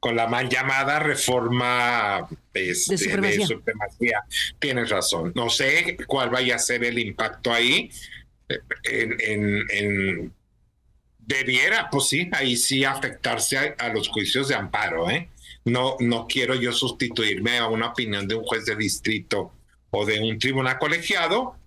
con la mal llamada reforma de supremacía. Tienes razón. No sé cuál vaya a ser el impacto ahí. Debiera, pues sí, ahí sí afectarse a los juicios de amparo, ¿eh? No quiero yo sustituirme a una opinión de un juez de distrito o de un tribunal colegiado,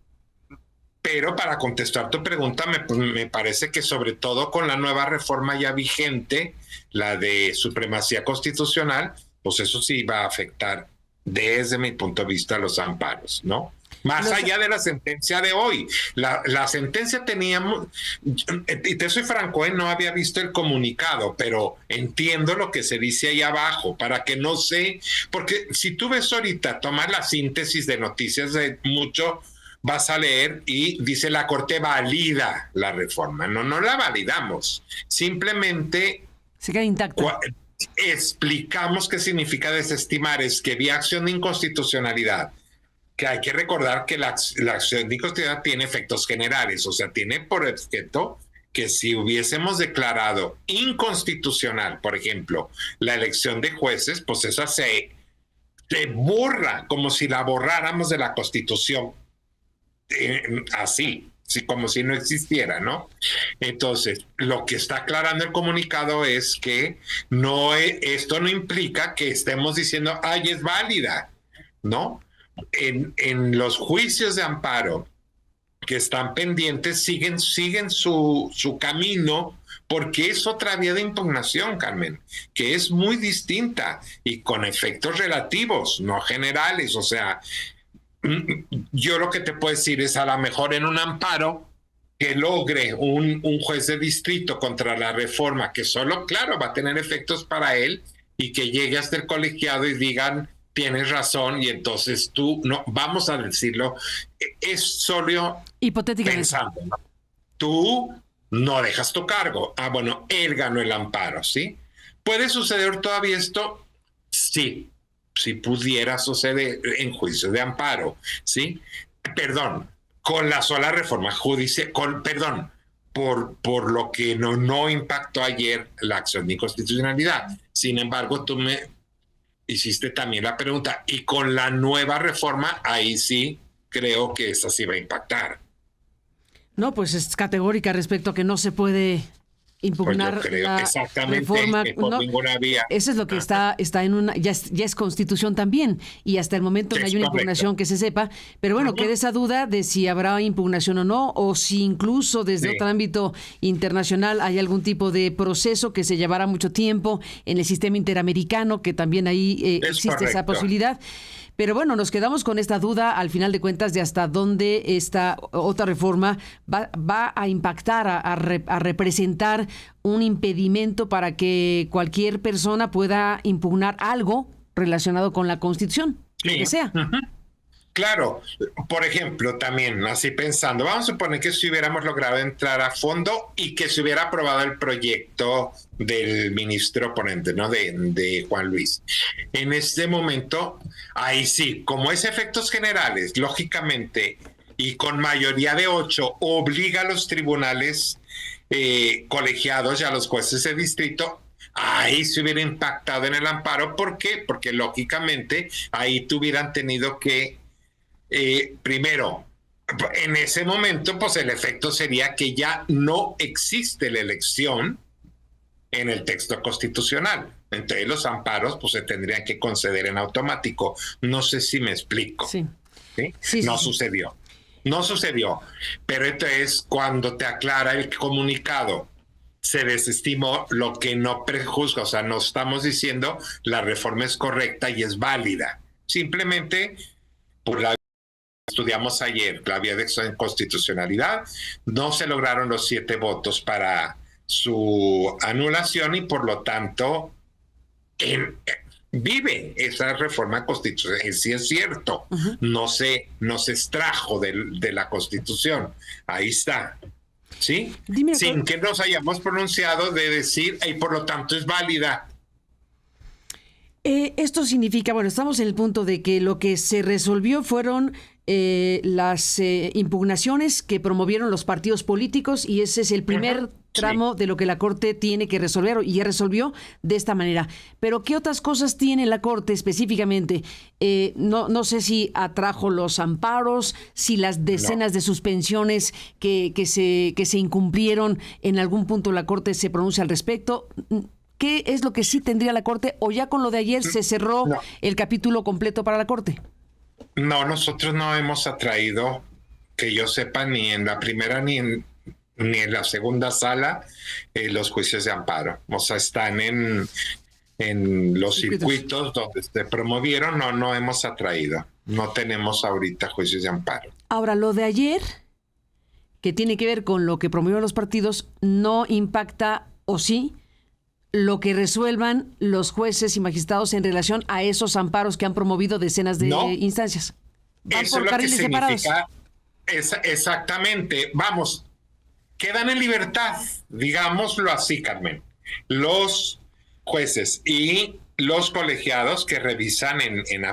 pero para contestar tu pregunta, me parece que sobre todo con la nueva reforma ya vigente, la de supremacía constitucional, pues eso sí va a afectar desde mi punto de vista los amparos, ¿no? Más allá de la sentencia de hoy. La sentencia teníamos, y te soy franco, no había visto el comunicado, pero entiendo lo que se dice ahí abajo, para que no sé, porque si tú ves ahorita, tomar la síntesis de noticias de mucho, vas a leer y dice la Corte valida la reforma. No la validamos, simplemente se queda intacta. Explicamos qué significa desestimar, es que vía acción de inconstitucionalidad, que hay que recordar que la acción de inconstitucionalidad tiene efectos generales, o sea, tiene por efecto que si hubiésemos declarado inconstitucional, por ejemplo, la elección de jueces, pues esa se borra, como si la borráramos de la Constitución, así, como si no existiera, ¿no? Entonces, lo que está aclarando el comunicado es que esto no implica que estemos diciendo, ay, es válida, ¿no? En los juicios de amparo que están pendientes siguen su camino, porque es otra vía de impugnación, Carmen, que es muy distinta y con efectos relativos, no generales. O sea, yo lo que te puedo decir es, a lo mejor en un amparo que logre un juez de distrito contra la reforma, que solo, claro, va a tener efectos para él, y que llegue hasta el colegiado y digan, tienes razón, y entonces tú, no, vamos a decirlo, es solo pensando, ¿no? Tú no dejas tu cargo. Ah, bueno, él ganó el amparo, ¿sí? ¿Puede suceder todavía esto? Sí, si pudiera suceder en juicio de amparo, ¿sí? Perdón, con la sola reforma judicial, por lo que no impactó ayer la acción de inconstitucionalidad. Sin embargo, tú me hiciste también la pregunta, y con la nueva reforma, ahí sí creo que esa sí va a impactar. No, pues es categórica respecto a que no se puede impugnar pues la reforma. Por ninguna vía. Eso es lo que está en una, ya es constitución también, y hasta el momento no hay una impugnación que se sepa, pero bueno, queda esa duda de si habrá impugnación o no, o si incluso desde otro ámbito internacional hay algún tipo de proceso que se llevará mucho tiempo en el sistema interamericano, que también ahí existe esa posibilidad. Pero bueno, nos quedamos con esta duda, al final de cuentas, de hasta dónde esta otra reforma va a impactar, a representar un impedimento para que cualquier persona pueda impugnar algo relacionado con la Constitución, lo que sea. Claro, por ejemplo, también así pensando, vamos a suponer que si hubiéramos logrado entrar a fondo y que se hubiera aprobado el proyecto del ministro ponente, ¿no? De Juan Luis. En este momento, ahí sí, como es efectos generales, lógicamente, y con mayoría de 8, obliga a los tribunales colegiados y a los jueces de distrito, ahí se hubiera impactado en el amparo. ¿Por qué? Porque lógicamente ahí tuvieran tenido que primero, en ese momento, pues el efecto sería que ya no existe la elección en el texto constitucional. Entonces los amparos pues se tendrían que conceder en automático. No sé si me explico. Sí. No sucedió. No sucedió. Pero entonces, cuando te aclara el comunicado, se desestimó, lo que no prejuzga. O sea, no estamos diciendo la reforma es correcta y es válida. Simplemente, por la estudiamos ayer, la vía de constitucionalidad, no se lograron los 7 votos para su anulación, y por lo tanto vive esa reforma constitucional. Sí, es cierto, no se extrajo de la Constitución, ahí está, ¿sí? Sin que nos hayamos pronunciado de decir, y por lo tanto es válida. Esto significa, bueno, estamos en el punto de que lo que se resolvió fueron las impugnaciones que promovieron los partidos políticos y ese es el primer tramo de lo que la Corte tiene que resolver y ya resolvió de esta manera. Pero ¿qué otras cosas tiene la Corte específicamente? No sé si atrajo los amparos, si las decenas de suspensiones que se incumplieron, en algún punto la Corte se pronuncia al respecto. ¿Qué es lo que sí tendría la Corte o ya con lo de ayer se cerró el capítulo completo para la Corte? No, nosotros no hemos atraído, que yo sepa, ni en la primera ni en la segunda sala los juicios de amparo. O sea, están en los circuitos donde se promovieron, no hemos atraído. No tenemos ahorita juicios de amparo. Ahora, lo de ayer, que tiene que ver con lo que promovieron los partidos, no impacta, ¿o sí?, lo que resuelvan los jueces y magistrados en relación a esos amparos que han promovido decenas de instancias. Van eso por es lo carriles que separados. Exactamente. Vamos, quedan en libertad, digámoslo así, Carmen. Los jueces y los colegiados que revisan en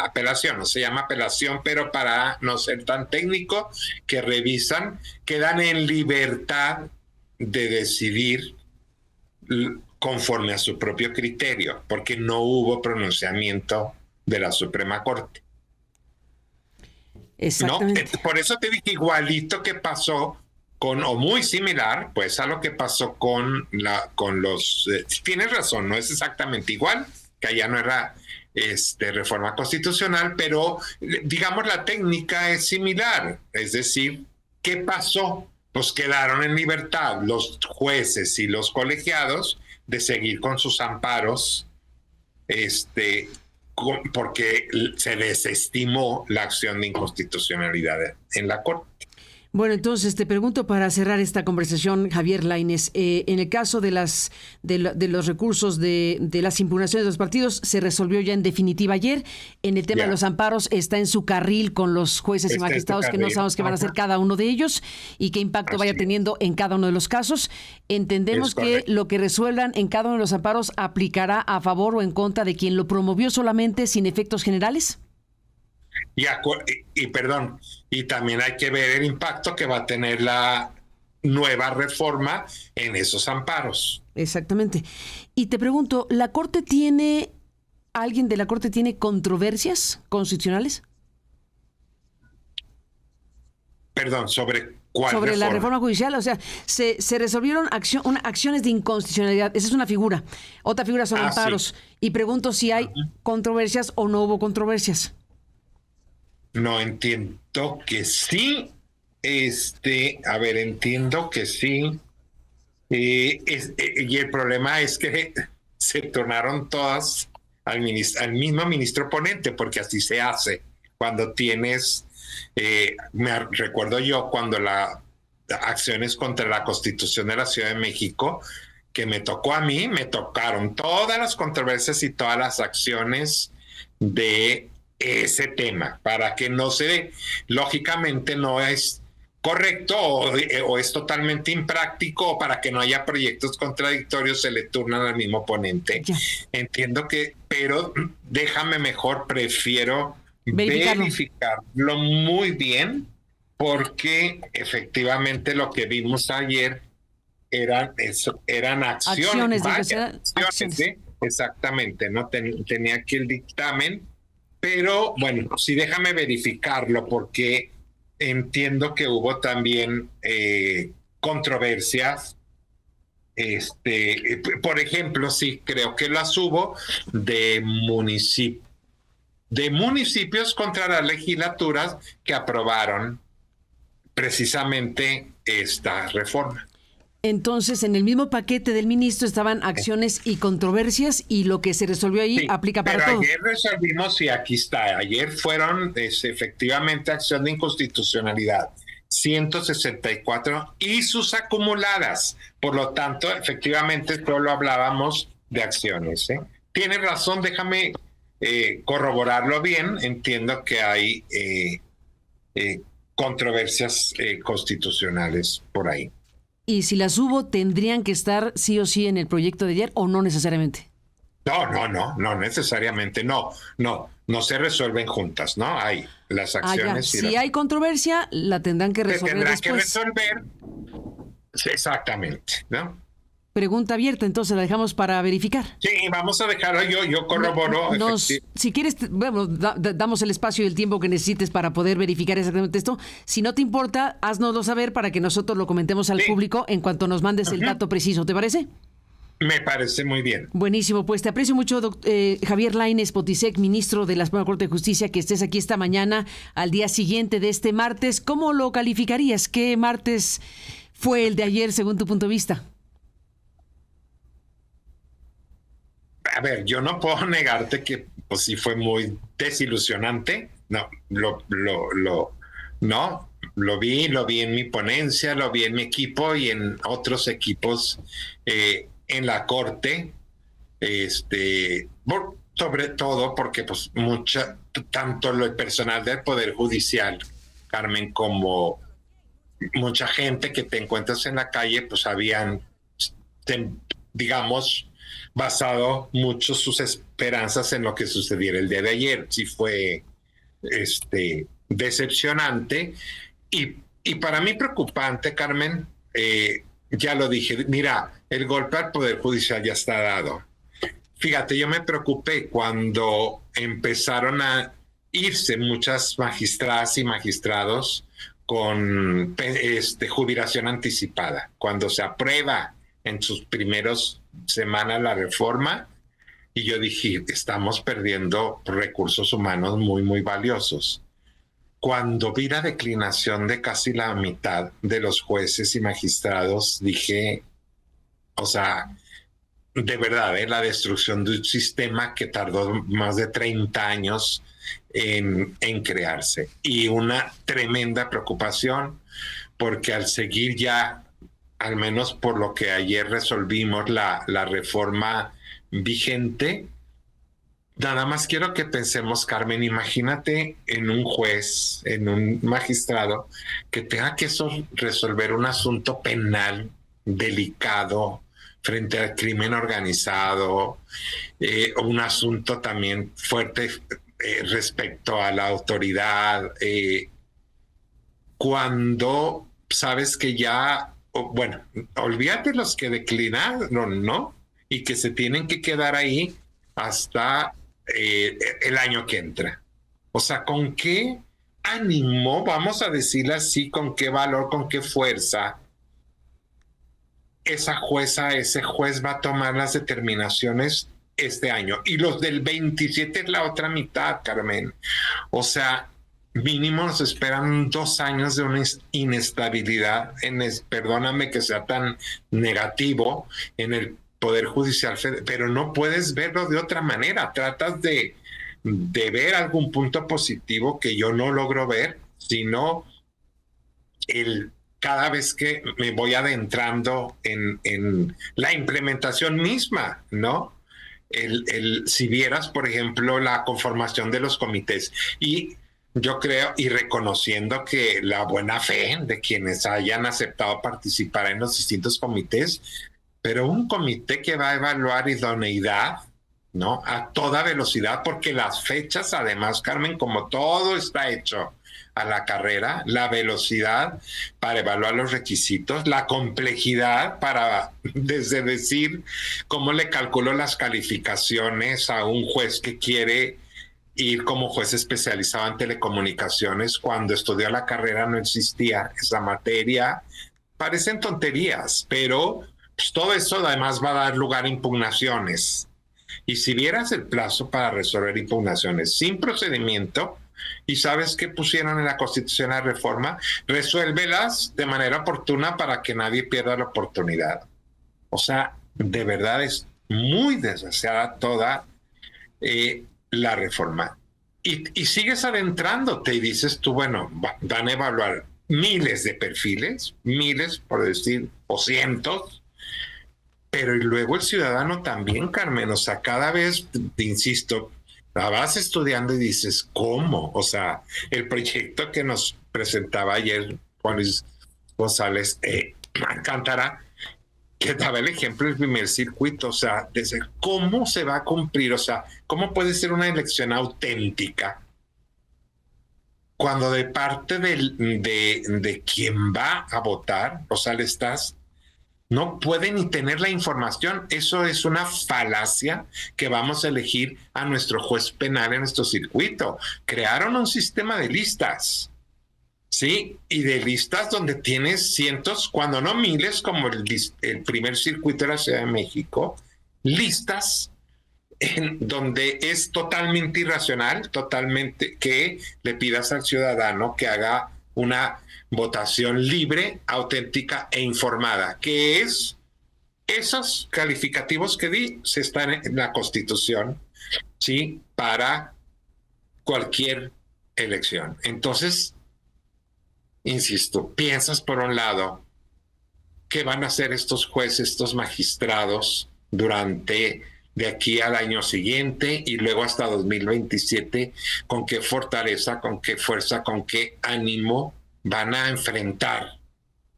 apelación, no se llama apelación, pero para no ser tan técnico, que revisan, quedan en libertad de decidir conforme a su propio criterio, porque no hubo pronunciamiento de la Suprema Corte. Exactamente. ¿No? Por eso te dije igualito que pasó o muy similar, pues a lo que pasó con los... tienes razón, no es exactamente igual, que allá no era reforma constitucional, pero digamos la técnica es similar, es decir, ¿qué pasó? Pues quedaron en libertad los jueces y los colegiados de seguir con sus amparos, porque se desestimó la acción de inconstitucionalidad en la Corte. Bueno, entonces te pregunto para cerrar esta conversación, Javier Lainez, en el caso de los recursos de las impugnaciones de los partidos, se resolvió ya en definitiva ayer. En el tema de los amparos está en su carril con los jueces y magistrados que no sabemos qué van a hacer cada uno de ellos y qué impacto vaya teniendo en cada uno de los casos. Entendemos que lo que resuelvan en cada uno de los amparos aplicará a favor o en contra de quien lo promovió solamente sin efectos generales. Y también hay que ver el impacto que va a tener la nueva reforma en esos amparos. Exactamente. Y te pregunto, ¿alguien de la Corte tiene controversias constitucionales? Perdón, ¿sobre cuál Sobre reforma? la reforma judicial, o sea, se resolvieron acciones de inconstitucionalidad. Esa es una figura. Otra figura son amparos. Sí. Y pregunto si hay controversias o no hubo controversias. No, entiendo que sí. Entiendo que sí. Y el problema es que se tornaron todas al mismo ministro ponente, porque así se hace. Cuando tienes, recuerdo yo cuando las acciones contra la Constitución de la Ciudad de México, que me tocó a mí, me tocaron todas las controversias y todas las acciones de ese tema, para que no lógicamente no es correcto o es totalmente impráctico, o para que no haya proyectos contradictorios se le turnan al mismo ponente. Entiendo pero prefiero verificarlo muy bien, porque efectivamente lo que vimos ayer eran acciones. Exactamente, no tenía aquí el dictamen. Pero bueno, sí, déjame verificarlo, porque entiendo que hubo también controversias. Por ejemplo, sí, creo que las hubo de municipios contra las legislaturas que aprobaron precisamente esta reforma. Entonces, en el mismo paquete del ministro estaban acciones y controversias, y lo que se resolvió ahí aplica para todo. Pero ayer resolvimos, y aquí está, ayer fueron efectivamente acción de inconstitucionalidad, 164 y sus acumuladas. Por lo tanto, efectivamente, solo hablábamos de acciones. Tienes razón, déjame corroborarlo bien. Entiendo que hay controversias constitucionales por ahí. Y si las hubo, ¿tendrían que estar sí o sí en el proyecto de ayer o no necesariamente? No necesariamente, no se resuelven juntas, ¿no? Hay las acciones. Si hay controversia, la tendrán que resolver tendrá después. que resolver, exactamente, ¿no? Pregunta abierta, entonces la dejamos para verificar. Sí, vamos a dejarlo, yo corroboro. Si quieres, bueno, damos el espacio y el tiempo que necesites para poder verificar exactamente esto. Si no te importa, haznoslo saber para que nosotros lo comentemos al público en cuanto nos mandes el dato preciso, ¿te parece? Me parece muy bien. Buenísimo, pues te aprecio mucho, Javier Lainez Potisek, ministro de la Suprema Corte de Justicia, que estés aquí esta mañana al día siguiente de este martes. ¿Cómo lo calificarías? ¿Qué martes fue el de ayer según tu punto de vista? A ver, yo no puedo negarte que pues sí fue muy desilusionante. No, lo vi en mi ponencia, lo vi en mi equipo y en otros equipos en la corte. Sobre todo porque pues tanto el personal del Poder Judicial, Carmen, como mucha gente que te encuentras en la calle, pues habían, digamos, basado mucho sus esperanzas en lo que sucediera el día de ayer. Sí fue decepcionante y para mí preocupante, Carmen. Ya lo dije, mira, el golpe al Poder Judicial ya está dado. Fíjate, yo me preocupé cuando empezaron a irse muchas magistradas y magistrados con jubilación anticipada. Cuando se aprueba en sus primeros semanas la reforma, y yo dije, estamos perdiendo recursos humanos muy, muy valiosos. Cuando vi la declinación de casi la mitad de los jueces y magistrados, dije, o sea, de verdad, la destrucción de un sistema que tardó más de 30 años en crearse. Y una tremenda preocupación, porque al seguir ya, al menos por lo que ayer resolvimos, la reforma vigente, nada más quiero que pensemos, Carmen, imagínate en un juez, en un magistrado que tenga que resolver un asunto penal delicado frente al crimen organizado, un asunto también fuerte respecto a la autoridad, cuando sabes que ya, bueno, olvídate los que declinaron, ¿no? Y que se tienen que quedar ahí hasta el año que entra. O sea, ¿con qué ánimo, vamos a decirlo así, con qué valor, con qué fuerza esa jueza, ese juez va a tomar las determinaciones este año? Y los del 27 es la otra mitad, Carmen. O sea, mínimo nos esperan 2 años de una inestabilidad, perdóname que sea tan negativo, en el Poder Judicial, pero no puedes verlo de otra manera. Tratas de ver algún punto positivo que yo no logro ver, sino cada vez que me voy adentrando en la implementación misma, ¿no? Si vieras, por ejemplo, la conformación de los comités, y yo creo, y reconociendo que la buena fe de quienes hayan aceptado participar en los distintos comités, pero un comité que va a evaluar idoneidad, ¿no? A toda velocidad, porque las fechas, además, Carmen, como todo está hecho a la carrera, la velocidad para evaluar los requisitos, la complejidad para, desde decir cómo le calculo las calificaciones a un juez que quiere ir como juez especializado en telecomunicaciones. Cuando estudió la carrera no existía esa materia. Parecen tonterías, pero pues todo eso además va a dar lugar a impugnaciones. Y si vieras el plazo para resolver impugnaciones sin procedimiento, y sabes qué pusieron en la Constitución la reforma, resuélvelas de manera oportuna para que nadie pierda la oportunidad. O sea, de verdad es muy desgraciada toda la reforma. Y sigues adentrándote y dices tú, bueno, van a evaluar miles de perfiles, miles por decir, o cientos, pero y luego el ciudadano también, Carmen. O sea, cada vez, te insisto, la vas estudiando y dices, ¿cómo? O sea, el proyecto que nos presentaba ayer Juan Luis González Alcántara que daba el ejemplo del primer circuito, o sea, desde cómo se va a cumplir, o sea, cómo puede ser una elección auténtica cuando de parte de quien va a votar, o sea, no puede ni tener la información. Eso es una falacia que vamos a elegir a nuestro juez penal en nuestro circuito. Crearon un sistema de listas, ¿sí? Y de listas donde tienes cientos, cuando no miles, como el primer circuito de la Ciudad de México, listas en donde es totalmente irracional, totalmente que le pidas al ciudadano que haga una votación libre, auténtica e informada, que es esos calificativos que di, se están en la Constitución, ¿sí? Para cualquier elección. Entonces, insisto, piensas por un lado, ¿qué van a hacer estos jueces, estos magistrados durante de aquí al año siguiente y luego hasta 2027? ¿Con qué fortaleza, con qué fuerza, con qué ánimo van a enfrentar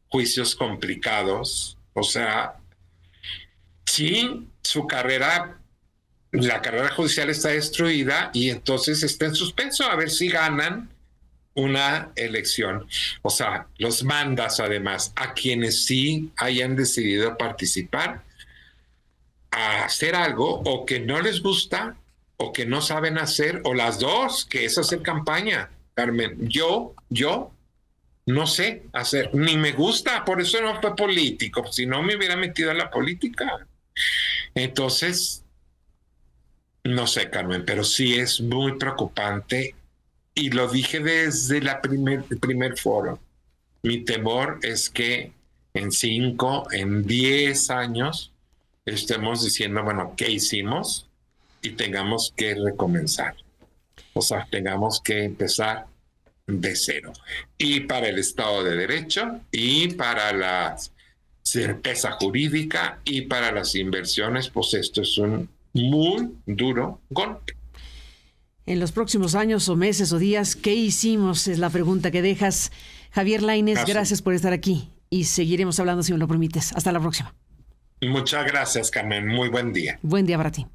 juicios complicados? O sea, sí, la carrera judicial está destruida y entonces está en suspenso a ver si ganan una elección. O sea, los mandas además a quienes sí hayan decidido participar a hacer algo o que no les gusta o que no saben hacer, o las dos, que es hacer campaña, Carmen. Yo no sé hacer, ni me gusta, por eso no fue político, si no me hubiera metido en la política. Entonces, no sé, Carmen, pero sí es muy preocupante, y lo dije desde el primer foro. Mi temor es que en 5, en 10 años estemos diciendo, bueno, ¿qué hicimos? Y tengamos que recomenzar. O sea, tengamos que empezar de cero. Y para el Estado de Derecho, y para la certeza jurídica, y para las inversiones, pues esto es un muy duro golpe. En los próximos años o meses o días, ¿qué hicimos? Es la pregunta que dejas. Javier Lainez, gracias por estar aquí y seguiremos hablando si me lo permites. Hasta la próxima. Muchas gracias, Carmen. Muy buen día. Buen día para ti.